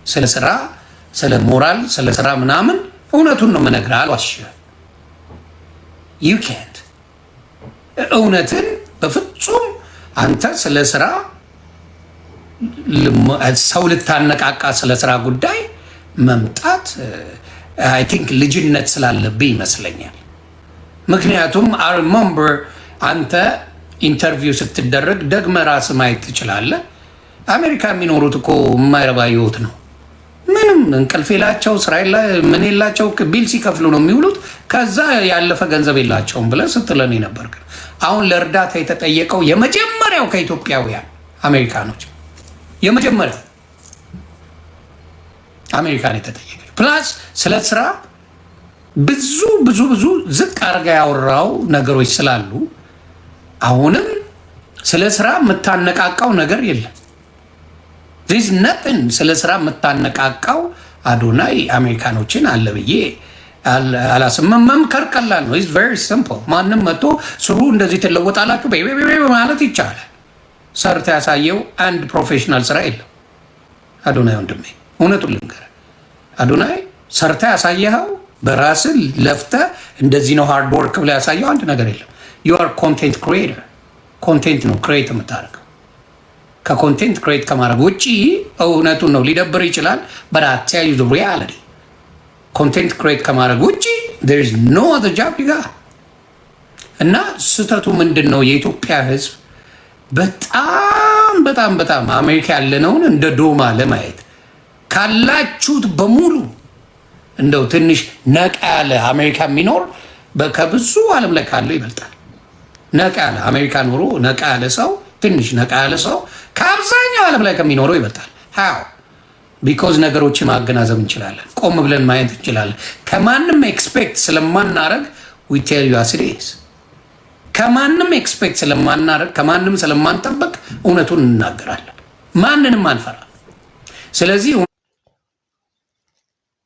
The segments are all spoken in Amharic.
ስለ ስራ፣ ስለ ሞራል፣ ስለ ስራ ምናምን እውነቱን ነው የምነግርህ። አልዋሽህም። ዩ ካንት እውነትን በፍጹም አንተ ስለ ስራ ሰው ልታነቃቃ ስለ ስራ ጉዳይ መምጣት አይ ቲንክ ልጅነት ስላለብህ ይመስለኛል። ምክንያቱም አይ ሪመምበር አንተ ኢንተርቪው ስትደረግ ደግመህ ራስህ ማየት ትችላለህ። አሜሪካ የሚኖሩት እኮ የማይረባ ህይወት ነው። ምንም እንቅልፍ የላቸው ስራ ምን የላቸው ቢል ሲከፍሉ ነው የሚውሉት። ከዛ ያለፈ ገንዘብ የላቸውም ብለህ ስትለን ነበር። አሁን ለእርዳታ የተጠየቀው የመጀመሪያው ከኢትዮጵያውያን አሜሪካኖች የመጀመሪያው አሜሪካን የተጠየቀ ፕላስ ስለ ስራ ብዙ ብዙ ብዙ ዝቅ አድርጋ ያወራው ነገሮች ስላሉ አሁንም ስለ ስራ የምታነቃቃው ነገር የለም። ዚስ ነጥን ስለ ስራ የምታነቃቃው አዶናይ አሜሪካኖችን አለ ብዬ አላስብም። መምከር ቀላል ነው። ኢትስ ቬሪ ሲምፕል። ማንም መጥቶ ስሩ እንደዚህ ትለወጣላችሁ ማለት ይቻላል። ሰርተ ያሳየው አንድ ፕሮፌሽናል ስራ የለም። አዶናይ ወንድሜ እውነቱን ልንገርህ፣ አዶናይ ሰርተ ያሳየኸው በራስህ ለፍተህ እንደዚህ ነው ሃርድ ወርክ ብለህ ያሳየው አንድ ነገር የለም። ዩ አር ኮንቴንት ክሪኤተር። ኮንቴንት ነው ክሪኤት የምታደርገው። ከኮንቴንት ክሬት ከማድረግ ውጭ እውነቱን ነው ሊደብር ይችላል። በራቲያ ዩ ሪያሊቲ ኮንቴንት ክሬት ከማድረግ ውጭ there is no other job you got። እና ስህተቱ ምንድን ነው? የኢትዮጵያ ህዝብ በጣም በጣም በጣም አሜሪካ ያለነውን እንደ ዶማ ለማየት ካላችሁት በሙሉ እንደው ትንሽ ነቃ ያለ አሜሪካ የሚኖር ከብዙ ዓለም ላይ ካለው ይበልጣል። ነቃ ያለ አሜሪካ ኖሮ ነቃ ያለ ሰው ትንሽ ነቃ ያለ ሰው ከአብዛኛው ዓለም ላይ ከሚኖረው ይበልጣል። ሃው ቢኮዝ ነገሮችን ማገናዘብ እንችላለን። ቆም ብለን ማየት እንችላለን። ከማንም ኤክስፔክት ስለማናረግ ዊ ቴል ዩ አስ ኢት ኢዝ። ከማንም ኤክስፔክት ስለማናረግ ከማንም ስለማንጠበቅ እውነቱን እንናገራለን። ማንንም አንፈራ። ስለዚህ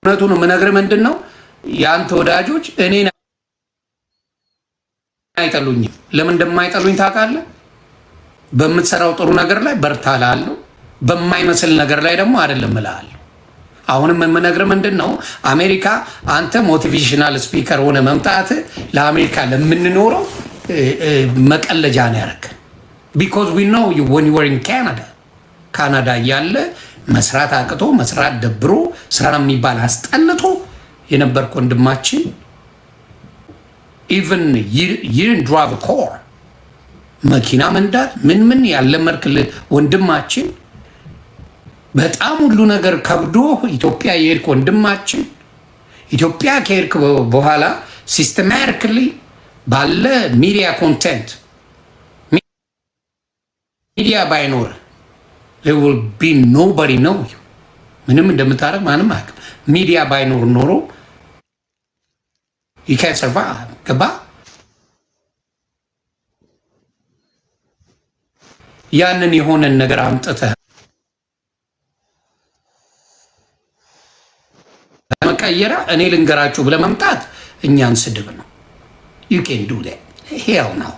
እውነቱን የምነግርህ ምንድን ነው፣ የአንተ ወዳጆች እኔን አይጠሉኝም። ለምን እንደማይጠሉኝ ታውቃለህ? በምትሰራው ጥሩ ነገር ላይ በርታ እልሃለሁ፣ በማይመስል ነገር ላይ ደግሞ አይደለም እልሃለሁ። አሁንም የምነግርህ ምንድን ነው፣ አሜሪካ አንተ ሞቲቬሽናል ስፒከር ሆነ መምጣት ለአሜሪካ ለምንኖረው መቀለጃ ነው ያደረገን። ቢኮዝ ዊ ኖው ዩ ወን ዩ ወር ኢን ካናዳ እያለ መስራት አቅቶ መስራት ደብሮ ስራ የሚባል አስጠልቶ የነበርክ ወንድማችን ኢቨን ይርን ድራይቭ ኮር መኪና መንዳት ምን ያለመድክልህ ወንድማችን በጣም ሁሉ ነገር ከብዶ ኢትዮጵያ የሄድክ ወንድማችን ኢትዮጵያ ከሄድክ በኋላ ሲስተማቲካሊ ባለ ሚዲያ ኮንቴንት ሚዲያ ባይኖር there will be nobody know you ምንም እንደምታረግ ማንም አያውቅም። ሚዲያ ባይኖር ኖሮ you can't survive። ገባ? ያንን የሆነን ነገር አምጥተህ መቀየራ እኔ ልንገራችሁ ብለህ መምጣት እኛን ስድብ ነው። you can do that hell no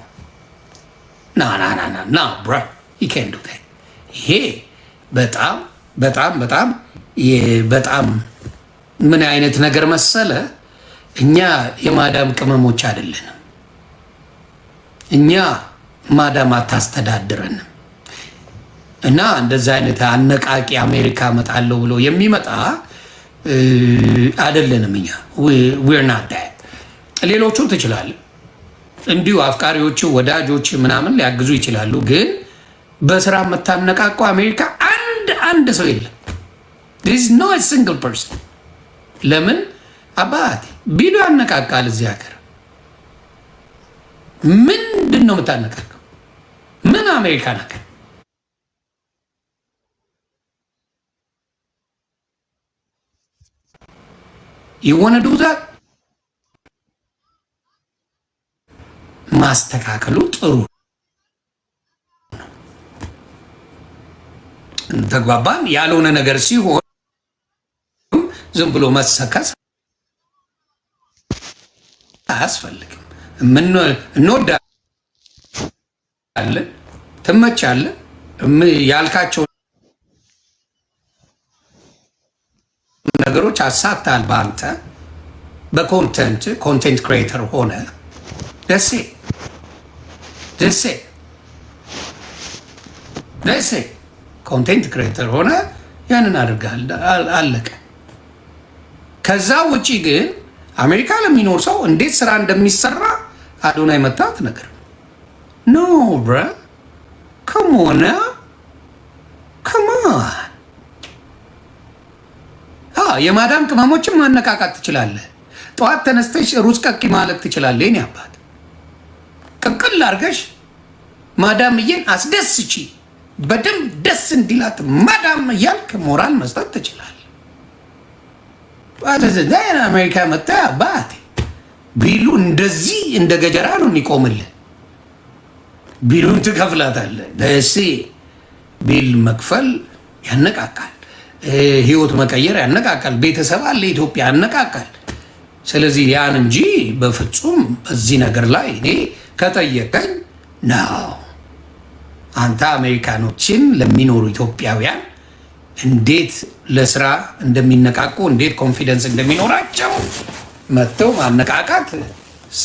no bro you can't do that። ይሄ በጣም በጣም በጣም በጣም ምን አይነት ነገር መሰለ፣ እኛ የማዳም ቅመሞች አይደለንም። እኛ ማዳም አታስተዳድረንም። እና እንደዛ አይነት አነቃቂ አሜሪካ መጣለው ብሎ የሚመጣ አይደለንም። እኛ we're not that። ሌሎቹ ትችላለህ እንዲሁ አፍቃሪዎቹ ወዳጆች ምናምን ሊያግዙ ይችላሉ። ግን በስራ የምታነቃቀው አሜሪካ አንድ ሰው የለም። there is no a single person። ለምን አባቴ ቢሉ ያነቃቃል እዚህ ሀገር ምንድን ነው የምታነቃቀው? ምን አሜሪካ ነገር you want to do that? ማስተካከሉ ጥሩ ተግባባን። ያልሆነ ነገር ሲሆን ዝም ብሎ መሰከስ አያስፈልግም። እንወዳለን፣ ትመቻለህ ያልካቸው ነገሮች አሳታል በአንተ ኮንቴንት ክሬተር ሆነ ደሴ ኮንቴንት ክሬተር ሆነ ያንን አድርገሃል፣ አለቀ። ከዛ ውጪ ግን አሜሪካ ለሚኖር ሰው እንዴት ስራ እንደሚሰራ አዶናይ መታት ነገር ኖ ብረ ከሞነ ከሞን የማዳም ቅመሞችን ማነቃቃት ትችላለህ። ጠዋት ተነስተሽ ሩዝ ቀቂ ማለት ትችላለህ። የኔ አባት ቅቅል አድርገሽ ማዳምዬን አስደስቺ፣ በደንብ ደስ እንዲላት ማዳም እያልክ ሞራል መስጠት ትችላለህ። አሜሪካ መጣ አባቴ ቢሉ እንደዚህ እንደ ገጀራ ነው የሚቆምልህ። ቢሉን ትከፍላታለህ። ደሴ ቢል መክፈል ያነቃቃል፣ ህይወት መቀየር ያነቃቃል፣ ቤተሰብ አለ ኢትዮጵያ ያነቃቃል። ስለዚህ ያን እንጂ በፍጹም በዚህ ነገር ላይ እኔ ከጠየቀኝ ነው አንተ አሜሪካኖችን ለሚኖሩ ኢትዮጵያውያን እንዴት ለስራ እንደሚነቃቁ እንዴት ኮንፊደንስ እንደሚኖራቸው መጥተው ማነቃቃት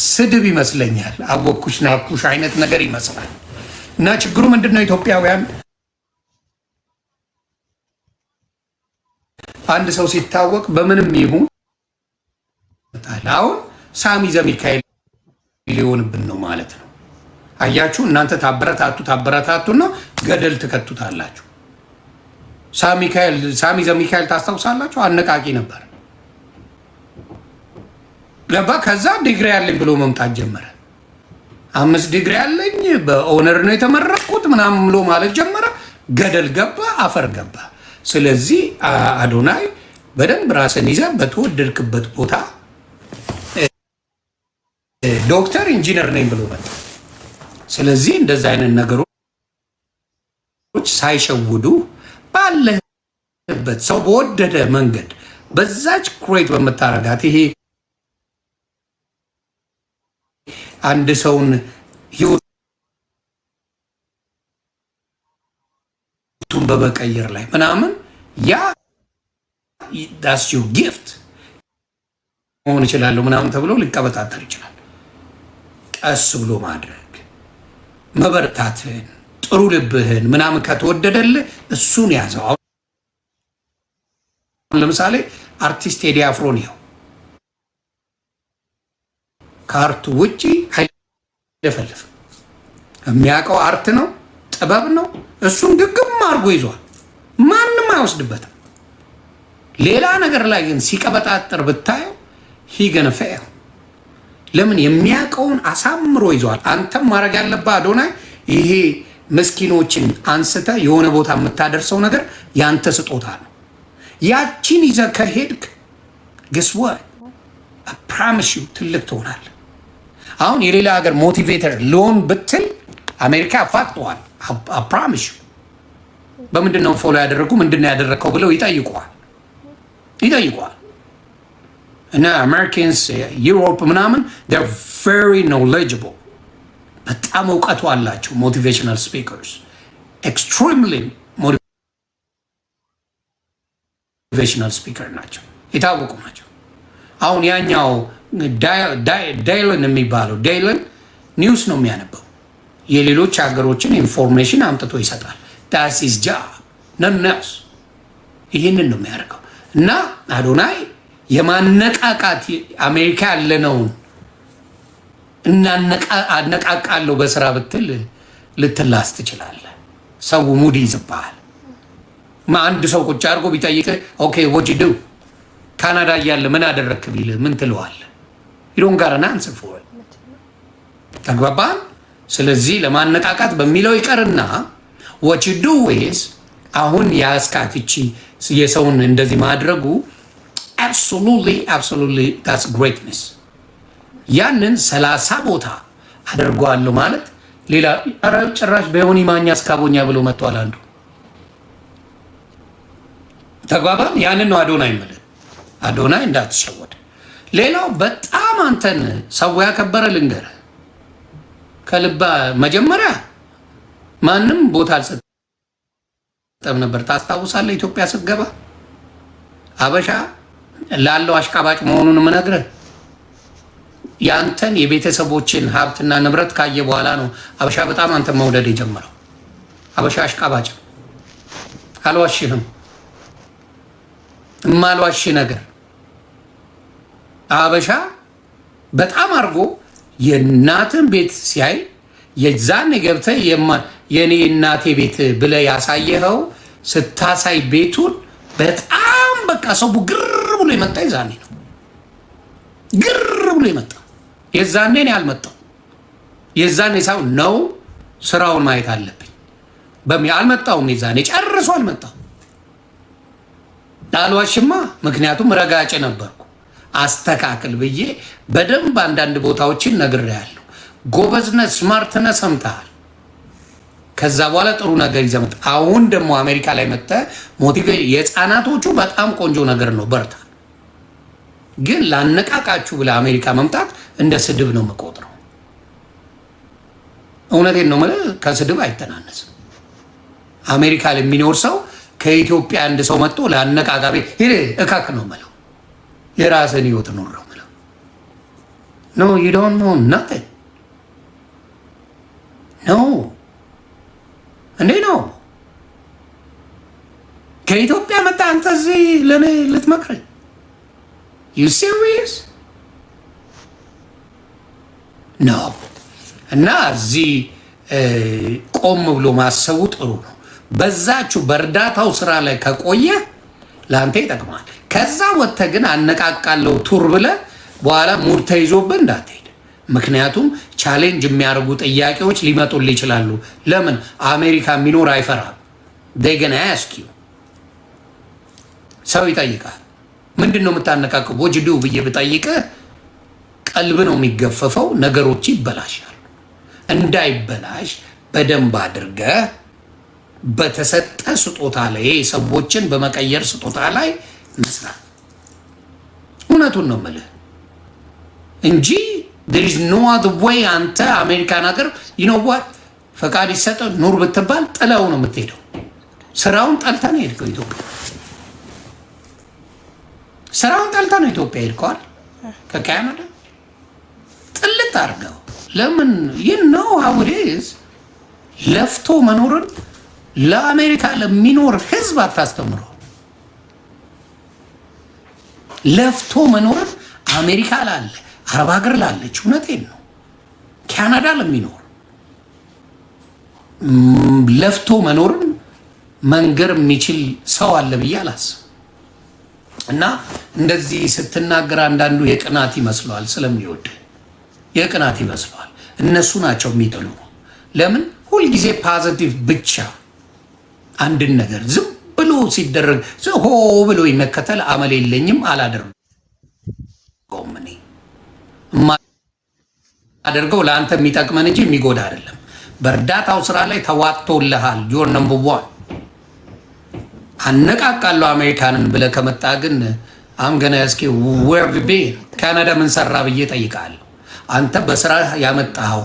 ስድብ ይመስለኛል። አወኩሽ ናኩሽ አይነት ነገር ይመስላል። እና ችግሩ ምንድነው? ኢትዮጵያውያን አንድ ሰው ሲታወቅ በምንም ይሁን አሁን ሳሚ ዘሚካኤል ሊሆንብን ነው ማለት ነው። አያችሁ እናንተ ታበረታቱና ገደል ትከቱታላችሁ። ሳሚ ዘሚካኤል ታስታውሳላችሁ? አነቃቂ ነበር። ገባ። ከዛ ዲግሪ ያለኝ ብሎ መምጣት ጀመረ። 5 ዲግሪ ያለኝ በኦነር ነው የተመረቅኩት ምናምን ብሎ ማለት ጀመረ። ገደል ገባ፣ አፈር ገባ። ስለዚህ አዶናይ በደንብ ራስን ይዘህ በተወደድክበት ቦታ ዶክተር ኢንጂነር ነኝ ብሎ መጣ። ስለዚህ እንደዚህ አይነት ነገሮች ሳይሸውዱ ባለህበት ሰው በወደደ መንገድ በዛች ክሬት በምታረጋት ይሄ አንድ ሰውን ህይወቱን በመቀየር ላይ ምናምን ያ ዳስ ዩ ጊፍት መሆን ይችላለሁ ምናምን ተብሎ ሊቀበጣጠር ይችላል። ቀስ ብሎ ማድረግ መበርታትን ጥሩ ልብህን ምናምን ከተወደደልህ እሱን ያዘው። አሁን ለምሳሌ አርቲስት ቴዲ አፍሮን ይኸው ከአርቱ ውጪ አይደፈልፍም። የሚያውቀው አርት ነው፣ ጥበብ ነው። እሱን ግግም አድርጎ ይዟል። ማንም አይወስድበትም። ሌላ ነገር ላይ ግን ሲቀበጣጠር ብታየው ሂገነፈው ለምን የሚያውቀውን አሳምሮ ይዟል። አንተም ማድረግ ያለብህ አዶናይ ይሄ ምስኪኖችን አንስተ የሆነ ቦታ የምታደርሰው ነገር ያንተ ስጦታ ነው። ያቺን ይዘህ ከሄድክ ግስወ ፕራሚስ ዩ ትልቅ ትሆናለህ። አሁን የሌላ ሀገር ሞቲቬተር ሎን ብትል አሜሪካ አፋጥተዋል። ፕራሚስ ዩ በምንድን ነው ፎሎ ያደረጉ ምንድን ነው ያደረግከው ብለው ይጠይቋል። እና አሜሪካንስ ዩሮፕ ምናምን they're very knowledgeable በጣም እውቀቱ አላቸው። ሞቲቬሽናል ስፒከርስ ኤክስትሪምሊ ሞቲቬሽናል ስፒከር ናቸው፣ የታወቁ ናቸው። አሁን ያኛው ዳይለን የሚባለው ዳይለን ኒውስ ነው የሚያነበው፣ የሌሎች ሀገሮችን ኢንፎርሜሽን አምጥቶ ይሰጣል። ዳስ ኢዝ ጆብ ነንስ ይህንን ነው የሚያደርገው። እና አዶናይ የማነቃቃት አሜሪካ ያለነውን አነቃቃለሁ በስራ ብትል ልትላስ ትችላለህ። ሰው ሙድ ይዝብሃል። አንድ ሰው ቁጭ አድርጎ ቢጠይቅ ኦኬ what you do ካናዳ እያለ ምን አደረክ ቢል ምን ትለዋለህ? ይዶን ጋርና አንስፎል ተግባባን። ስለዚህ ለማነቃቃት በሚለው ይቀርና what you do is አሁን ያስካትቺ የሰውን እንደዚህ ማድረጉ absolutely that's greatness። ያንን 30 ቦታ አድርጓለሁ ማለት ሌላ ጭራሽ በዮኒ ማኛ እስካቦኛ ብሎ መጥቷል አንዱ። ተግባባን። ያንን ነው አዶናይ ማለት። አዶናይ እንዳትሸወድ። ሌላው በጣም አንተን ሰው ያከበረ ልንገርህ ከልባ መጀመሪያ ማንም ቦታ አልሰጠም ነበር። ታስታውሳለህ? ኢትዮጵያ ስትገባ አበሻ ላለው አሽቃባጭ መሆኑን የምነግርህ ያንተን የቤተሰቦችን ሀብትና ንብረት ካየ በኋላ ነው አበሻ በጣም አንተ መውደድ የጀመረው። አበሻ አሽቃባጭ አልዋሽህም። የማልዋሽ ነገር አበሻ በጣም አድርጎ የእናትን ቤት ሲያይ የዛን ገብተህ የኔ እናቴ ቤት ብለህ ያሳየኸው ስታሳይ ቤቱን በጣም በቃ ሰው ግር ብሎ የመጣ የዛኔ ነው። ግር ብሎ የመጣ የዛኔ ነው ያልመጣው። የዛኔ ሰው ነው ስራውን ማየት አለብኝ አልመጣውም። የዛኔ ጨርሶ አልመጣው። አልዋሽማ፣ ምክንያቱም ረጋጭ ነበርኩ። አስተካክል ብዬ በደንብ አንዳንድ ቦታዎችን ነግሬያለሁ። ጎበዝነት ስማርትነት ሰምተሃል። ከዛ በኋላ ጥሩ ነገር ይዘህ መጣ። አሁን ደግሞ አሜሪካ ላይ መጥተህ ሞቲቬት የህፃናቶቹ በጣም ቆንጆ ነገር ነው፣ በርታ። ግን ላነቃቃችሁ ብለህ አሜሪካ መምጣት እንደ ስድብ ነው የምቆጥረው። እውነቴን ነው የምልህ፣ ከስድብ አይተናነስም። አሜሪካ ላይ የሚኖር ሰው ከኢትዮጵያ አንድ ሰው መጥቶ ለአነቃቃቢ ሄደ እካክ ነው የምለው። የራስን ህይወት ኖር ነው የምለው። ኖ ዩ ዶንት ኖ ናቲንግ ኖ። እንዴ ነው ከኢትዮጵያ መጣ አንተ እዚህ ለኔ ልትመክረኝ? ዩ ሲሪየስ ኖ። እና እዚህ ቆም ብሎ ማሰቡ ጥሩ ነው። በዛችሁ በእርዳታው ስራ ላይ ከቆየ ለአንተ ይጠቅማል። ከዛ ወጥተህ ግን አነቃቃለው ቱር ብለህ በኋላ ሙድ ተይዞብህ እንዳትሄድ። ምክንያቱም ቻሌንጅ የሚያደርጉ ጥያቄዎች ሊመጡልህ ይችላሉ። ለምን አሜሪካ የሚኖር አይፈራም። ደገና ያስኪዩ ሰው ይጠይቃል። ምንድን ነው የምታነቃቀው? ወጅዱ ብዬ ብጠይቅህ ቀልብ ነው የሚገፈፈው። ነገሮች ይበላሻሉ። እንዳይበላሽ በደንብ አድርገህ በተሰጠ ስጦታ ላይ ሰዎችን በመቀየር ስጦታ ላይ መስራት። እውነቱን ነው የምልህ እንጂ there is no other way። አንተ አሜሪካን ሀገር you know what ፈቃድ ይሰጥ ኑር ብትባል ጥለው ነው የምትሄደው። ስራውን ጠልተህ ነው የሄድከው ኢትዮጵያ። ስራውን ጠልተህ ነው ኢትዮጵያ ሄድከዋል። ከካናዳ ጥልት አድርገው ለምን you know how it is። ለፍቶ መኖርን ለአሜሪካ ለሚኖር ህዝብ አታስተምረው። ለፍቶ መኖርን አሜሪካ ላለ አረብ ሀገር ላለች እውነቴን ነው ካናዳ ለሚኖር ለፍቶ መኖርን መንገር የሚችል ሰው አለ ብዬ አላስብም። እና እንደዚህ ስትናገር አንዳንዱ የቅናት ይመስለዋል። ስለሚወድ የቅናት ይመስለዋል። እነሱ ናቸው የሚጥሉ። ለምን ሁልጊዜ ፖዚቲቭ ብቻ አንድን ነገር ዝም ብሎ ሲደረግ ሆ ብሎ ይመከተል አመል የለኝም፣ አላደርገውም። እኔ የማደርገው ለአንተ የሚጠቅመን እንጂ የሚጎዳ አይደለም። በእርዳታው ስራ ላይ ተዋጥቶልሃል። ጆር ነምበር ዋን አነቃቃለሁ አሜሪካንን ብለህ ከመጣ ግን አምገና እስኪ ዌር ቢ ካናዳ ምን ሰራ ብዬ ጠይቃለሁ። አንተ በስራ ያመጣው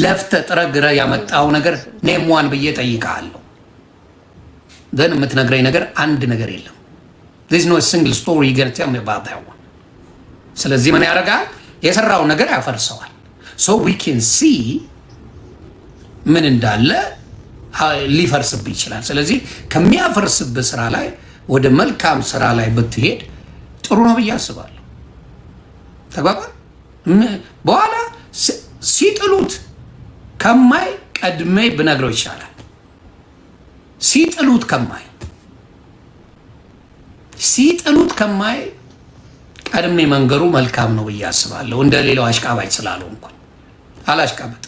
ለፍተህ ጥረህ ግረህ ያመጣው ነገር ኔምዋን ብዬ ጠይቃለሁ። ግን የምትነግረኝ ነገር አንድ ነገር የለም። there is no single story you can tell me about that one። ስለዚህ ምን ያደርጋል? የሰራው ነገር ያፈርሰዋል። so we can see ምን እንዳለ ሊፈርስብህ ይችላል። ስለዚህ ከሚያፈርስብህ ስራ ላይ ወደ መልካም ስራ ላይ ብትሄድ ጥሩ ነው ብዬ አስባለሁ። ተግባባን? በኋላ ሲጥሉት ከማይ ቀድሜ ብነግረው ይሻላል። ሲጥሉት ከማይ ቀድሜ መንገሩ መልካም ነው ብዬ አስባለሁ። እንደ ሌላው አሽቃባጭ ስላልሆንኩኝ አላሽቃበጥም።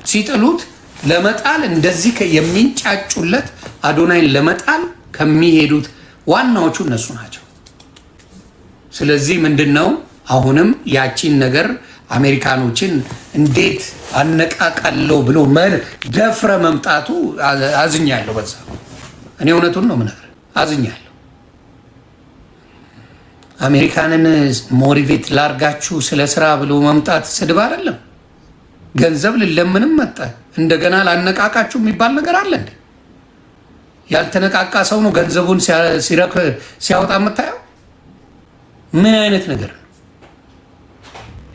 ሲጥሉት ለመጣል እንደዚህ የሚንጫጩለት አዶናይን ለመጣል ከሚሄዱት ዋናዎቹ እነሱ ናቸው። ስለዚህ ምንድነው አሁንም ያቺን ነገር አሜሪካኖችን እንዴት አነቃቃለው ብሎ ደፍረ መምጣቱ አዝኛለሁ። በዛ እኔ እውነቱን ነው የምነግርህ፣ አዝኛለሁ። አሜሪካንን ሞቲቬት ላርጋችሁ ስለ ስራ ብሎ መምጣት ስድብ አይደለም። ገንዘብ ልለምንም መጣ እንደገና ላነቃቃችሁ የሚባል ነገር አለ እንዴ? ያልተነቃቃ ሰው ነው ገንዘቡን ሲያወጣ የምታየው። ምን አይነት ነገር ነው?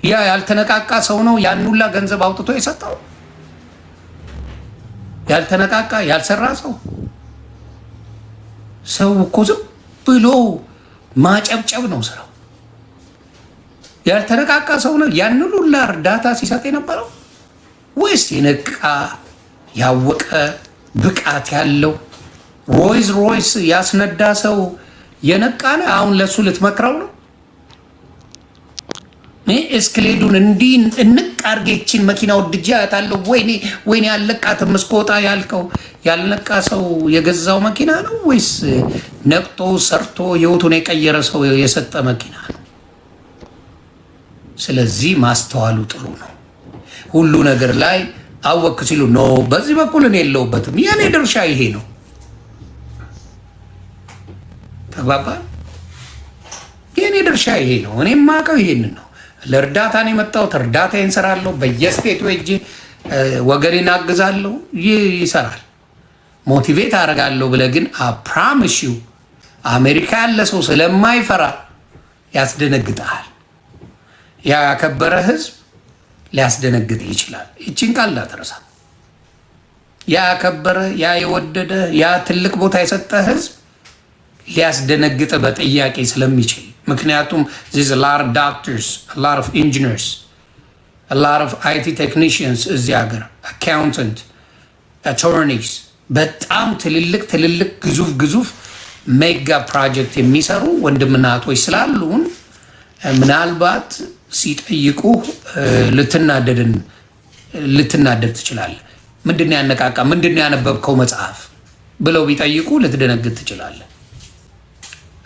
ያ ያልተነቃቃ ሰው ነው ያን ሁላ ገንዘብ አውጥቶ የሰጠው? ያልተነቃቃ ያልሰራ ሰው። ሰው እኮ ዝም ብሎ ማጨብጨብ ነው ስራው። ያልተነቃቃ ሰው ነው ያን ሁላ እርዳታ ሲሰጥ የነበረው? ወይስ የነቃ ያወቀ ብቃት ያለው ሮይስ ሮይስ ያስነዳ ሰው የነቃ ነው? አሁን ለሱ ልትመክረው ነው? እስክሌዱን እንዲህ እንቅ አርጌችን መኪና ወድጃ ያታለው ወይኔ ያለቃትም እስከወጣ ያልከው ያልነቃ ሰው የገዛው መኪና ነው ወይስ ነቅቶ ሰርቶ ህይወቱን የቀየረ ሰው የሰጠ መኪና ነው? ስለዚህ ማስተዋሉ ጥሩ ነው። ሁሉ ነገር ላይ አወክ ሲሉ ኖ በዚህ በኩል እኔ የለውበትም የኔ ድርሻ ይሄ ነው። ተግባባ? የኔ ድርሻ ይሄ ነው። እኔ የማውቀው ይሄንን ነው። ለእርዳታ ነው የመጣሁት። እርዳታዬን እንሰራለሁ። በየስቴቱ ሄጄ ወገኔን አግዛለሁ። ይሰራል። ሞቲቬት አደርጋለሁ ብለህ ግን አፕራምሽ ዩ አሜሪካ ያለ ሰው ስለማይፈራ ያስደነግጠሃል። ያከበረ ህዝብ ሊያስደነግጥ ይችላል። ይችን ቃል እንዳትረሳ። ያከበረ ያ የወደደ ያ ትልቅ ቦታ የሰጠ ህዝብ ሊያስደነግጥ በጥያቄ ስለሚችል ምክንያቱም ዚስ ላር ዶክተርስ ላር ኦፍ ኢንጂነርስ ላር ኦፍ አይቲ ቴክኒሽያንስ እዚህ ሀገር አካውንታንት አቶርኒስ በጣም ትልልቅ ግዙፍ ሜጋ ፕሮጀክት የሚሰሩ ወንድምና እህቶች ስላሉን ምናልባት ሲጠይቁ ልትናደድ ትችላለህ። ምንድነው ያነቃቃ ምንድነው ያነበብከው መጽሐፍ ብለው ቢጠይቁ ልትደነግጥ ትችላለህ።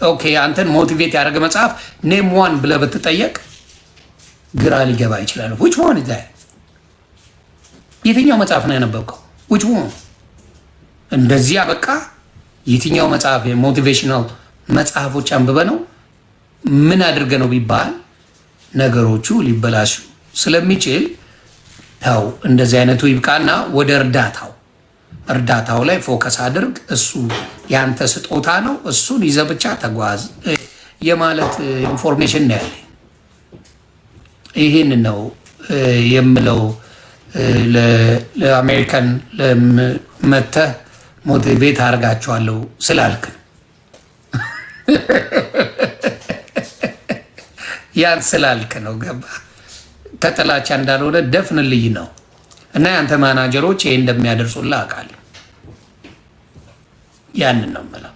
ኦኬ አንተን ሞቲቬት ያደረገ መጽሐፍ ኔም ዋን ብለህ ብትጠየቅ ግራ ሊገባ ይችላል። which one is that? የትኛው መጽሐፍ ነው ያነበብከው? which one? እንደዚህ በቃ የትኛው መጽሐፍ የሞቲቬሽናል መጽሐፎች አንብበ ነው ምን አድርገ ነው ቢባል ነገሮቹ ሊበላሹ ስለሚችል ታው እንደዚህ አይነቱ ይብቃና ወደ እርዳታው ላይ ፎከስ አድርግ። እሱ ያንተ ስጦታ ነው። እሱን ይዘህ ብቻ ተጓዝ የማለት ኢንፎርሜሽን ነው ያለኝ። ይህን ነው የምለው። ለአሜሪካን መተህ ሞቲቬት አድርጋቸዋለሁ ስላልክ ያን ስላልክ ነው። ገባ? ከጥላቻ እንዳልሆነ ደፍንልይ ነው። እና ያንተ ማናጀሮች ይሄ እንደሚያደርሱልህ አውቃለሁ። ያንን ነው የምለው።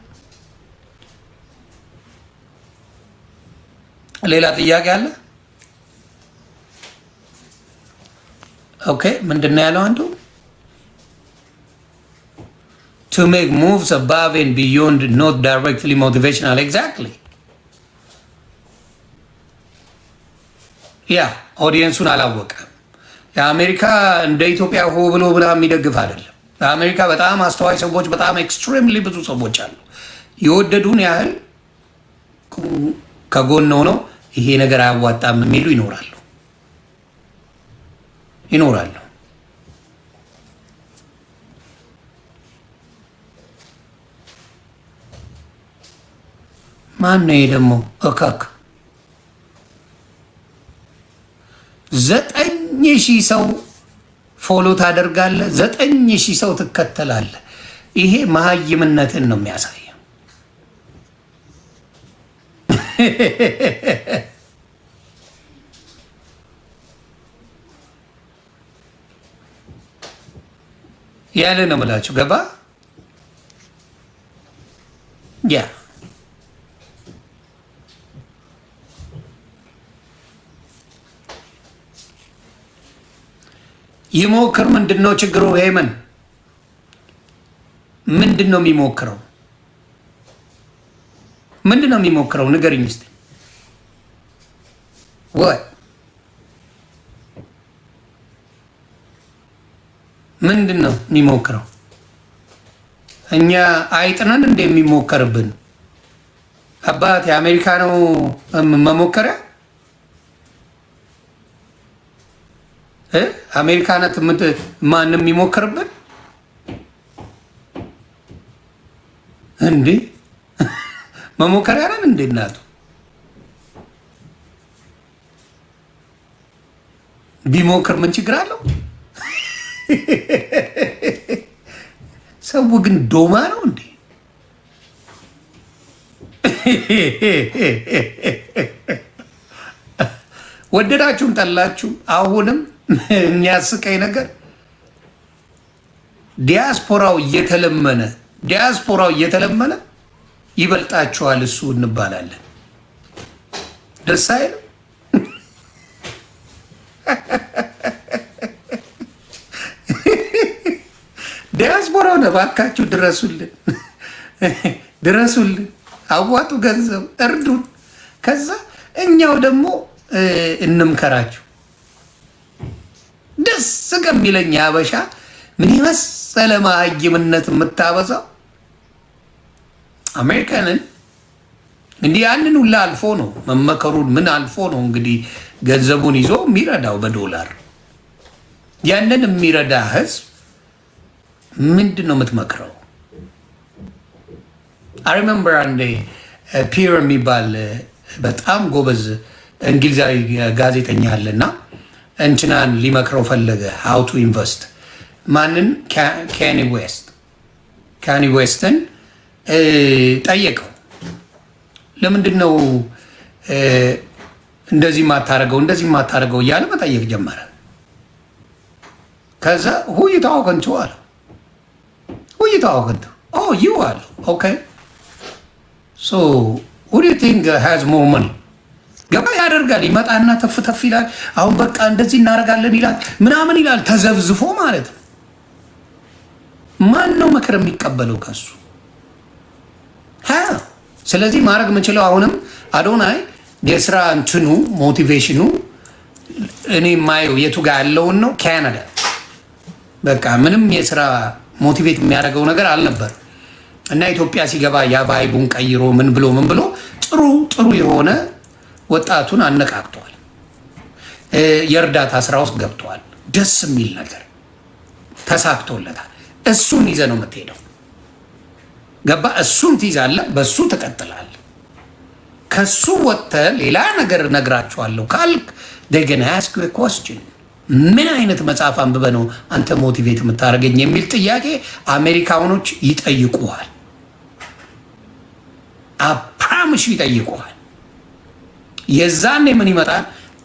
ሌላ ጥያቄ አለ? ኦኬ ምንድን ነው ያለው አንዱ? to make moves above and beyond, not directly motivational. Exactly. ያ ኦዲየንሱን አላወቀም። የአሜሪካ እንደ ኢትዮጵያ ሆ ብሎ ብላ የሚደግፍ አይደለም። በአሜሪካ በጣም አስተዋይ ሰዎች፣ በጣም ኤክስትሪምሊ ብዙ ሰዎች አሉ። የወደዱን ያህል ከጎን ሆነው ይሄ ነገር አያዋጣም የሚሉ ይኖራሉ። ማን ነው ደግሞ እከክ 9,000 ሰው ፎሎ ታደርጋለህ፣ 9,000 ሰው ትከተላለህ። ይሄ መሀይምነትን ነው የሚያሳየው። ያለ ነው የምላችሁ። ገባ? ያ ይሞክር። ምንድነው ችግሩ? ሄመን ምንድነው የሚሞክረው? ምንድነው የሚሞክረው? ንገሪኝ እስቲ። ወይ ምንድነው የሚሞክረው? እኛ አይጥነን እንደሚሞከርብን አባት የአሜሪካ ነው መሞከሪያ አሜሪካ ናት ማንም የሚሞክርብን እንዴ? መሞከሪያ ነን እንዴ? እናቱ ቢሞክር ምን ችግር አለው? ሰው ግን ዶማ ነው እንዴ? ወደዳችሁም ጠላችሁ አሁንም የሚያስቀኝ ነገር ዲያስፖራው እየተለመነ ይበልጣችኋል እሱ እንባላለን። ደስ አይልም? ዲያስፖራው እባካችሁ ድረሱልን፣ አዋጡ ገንዘብ እርዱን። ከዛ እኛው ደግሞ እንምከራችሁ። ደስ ከሚለኝ አበሻ ምን የመሰለ መሀይምነት የምታበዛው አሜሪካንን እንዲህ ያንን ሁላ አልፎ ነው መመከሩን ምን አልፎ ነው እንግዲህ ገንዘቡን ይዞ የሚረዳው በዶላር ያንን የሚረዳ ህዝብ ምንድን ነው የምትመክረው? I remember አንዴ ፒር የሚባል በጣም ጎበዝ እንግሊዛዊ ጋዜጠኛ አለና እንትናን ሊመክረው ፈለገ how to invest ማንን? ካኒ ዌስትን ጠየቀው። ለምንድን ነው እንደዚህ ማታረገው እያለ መጠየቅ ጀመረ። ከዛ who you talking to አለ። oh you አለ። okay so who do you think has more money? ገባ ያደርጋል፣ ይመጣና ተፍ ይላል። አሁን በቃ እንደዚህ እናደርጋለን ይላል ምናምን ይላል፣ ተዘብዝፎ ማለት ነው። ማን ነው ምክር የሚቀበለው ከሱ? ስለዚህ ማድረግ የምንችለው አሁንም አዶናይ የስራ እንትኑ ሞቲቬሽኑ እኔ የማየው የቱ ጋር ያለውን ነው። ካናዳ በቃ ምንም የስራ ሞቲቬት የሚያደርገው ነገር አልነበር እና ኢትዮጵያ ሲገባ ያ ቫይቡን ቀይሮ ምን ብሎ ጥሩ የሆነ ወጣቱን አነቃቅቷል። የእርዳታ ስራ ውስጥ ገብቷል። ደስ የሚል ነገር ተሳክቶለታል። እሱን ይዘህ ነው የምትሄደው። ገባ? እሱን ትይዛለህ፣ በሱ ትቀጥላለህ። ከሱ ወጥተህ ሌላ ነገር እነግራቸዋለሁ ካልክ ደገና አስክ ኮስችን ምን አይነት መጽሐፍ አንብበህ ነው አንተ ሞቲቬት የምታደርገኝ የሚል ጥያቄ አሜሪካኖች ይጠይቁሃል። አፕራምሽ ይጠይቁሃል። የዛኔ ምን ይመጣል?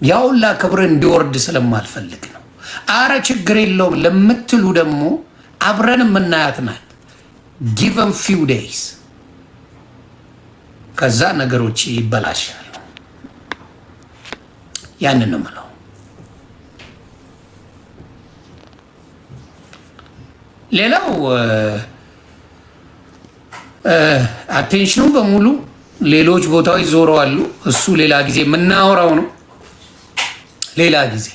ያውላ ክብር እንዲወርድ ስለማልፈልግ ነው። አረ ችግር የለውም ለምትሉ ደግሞ አብረን የምናያት ናት። ጊቨን ፊው ዴይስ ከዛ ነገሮች ይበላሻሉ። ያንን ነው የምለው። ሌላው አቴንሽኑ በሙሉ ሌሎች ቦታዎች ዞረዋሉ። እሱ ሌላ ጊዜ የምናወራው ነው። ሌላ ጊዜ